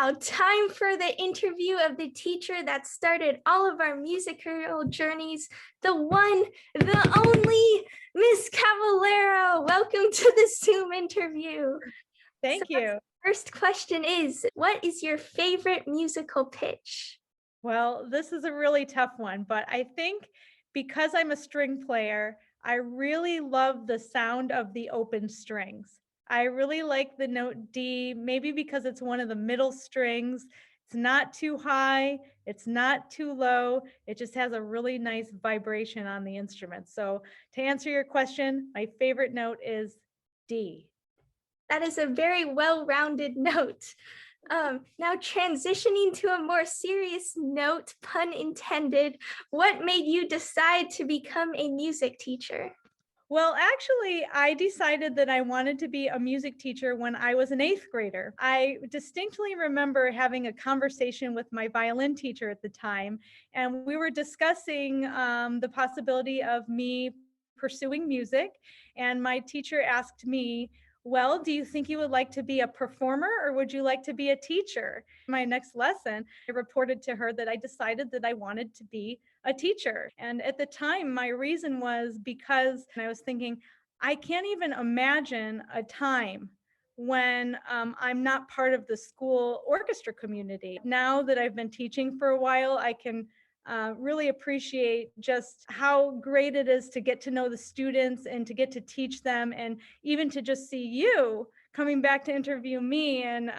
Now, time for the interview of the teacher that started all of our musical journeys, the one, the only, Miss Cavallero. Welcome to the Zoom interview. Thank you. First question is, what is your favorite musical pitch? Well, this is a really tough one, but I think because I'm a string player, I really love the sound of the open strings. I really like the note D, maybe because it's one of the middle strings. It's not too high, it's not too low. It just has a really nice vibration on the instrument. So, to answer your question, my favorite note is D. That is a very well-rounded note. Now transitioning to a more serious note, pun intended, what made you decide to become a music teacher? Well, actually, I decided that I wanted to be a music teacher when I was an eighth grader. I distinctly remember having a conversation with my violin teacher at the time, and we were discussing the possibility of me pursuing music. And my teacher asked me, well, do you think you would like to be a performer or would you like to be a teacher? My next lesson, I reported to her that I decided that I wanted to be a teacher. And at the time, my reason was because I was thinking, I can't even imagine a time when I'm not part of the school orchestra community. Now that I've been teaching for a while, I can really appreciate just how great it is to get to know the students and to get to teach them, and even to just see you coming back to interview me. And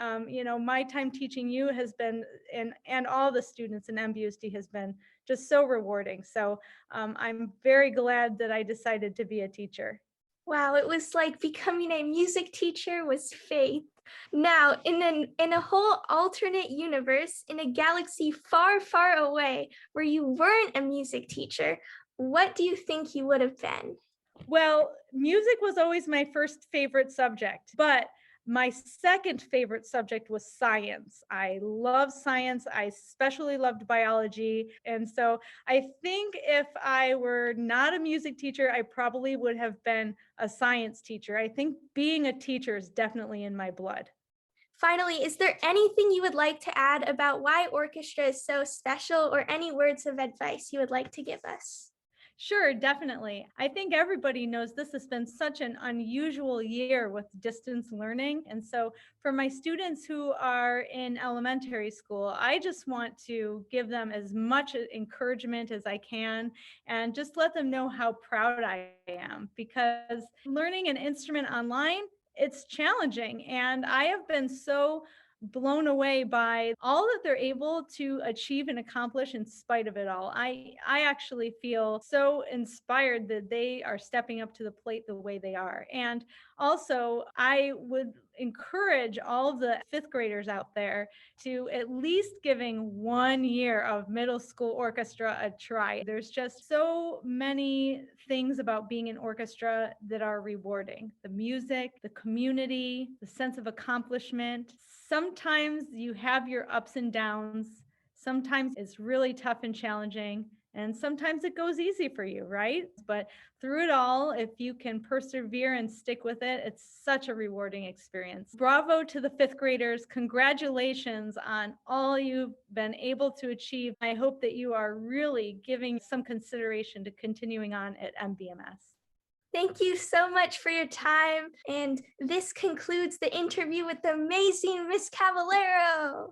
my time teaching you has been, and all the students in MBUSD has been just so rewarding. So I'm very glad that I decided to be a teacher. Wow, it was like becoming a music teacher was faith. Now, in a whole alternate universe, in a galaxy far, far away, where you weren't a music teacher, what do you think you would have been? Well, music was always my first favorite subject, but my second favorite subject was science. I love science. I especially loved biology. And so I think if I were not a music teacher, I probably would have been a science teacher. I think being a teacher is definitely in my blood. Finally, is there anything you would like to add about why orchestra is so special, or any words of advice you would like to give us? Sure, definitely. I think everybody knows this has been such an unusual year with distance learning. And so, for my students who are in elementary school, I just want to give them as much encouragement as I can and just let them know how proud I am, because learning an instrument online, it's challenging. And I have been so blown away by all that they're able to achieve and accomplish in spite of it all. I actually feel so inspired that they are stepping up to the plate the way they are. And also, I would encourage all the fifth graders out there to at least giving 1 year of middle school orchestra a try. There's just so many things about being in orchestra that are rewarding: the music, the community, the sense of accomplishment. Sometimes you have your ups and downs. Sometimes it's really tough and challenging, and sometimes it goes easy for you, right? But through it all, if you can persevere and stick with it, it's such a rewarding experience. Bravo to the fifth graders. Congratulations on all you've been able to achieve. I hope that you are really giving some consideration to continuing on at MBMS. Thank you so much for your time. And this concludes the interview with the amazing Miss Cavallero.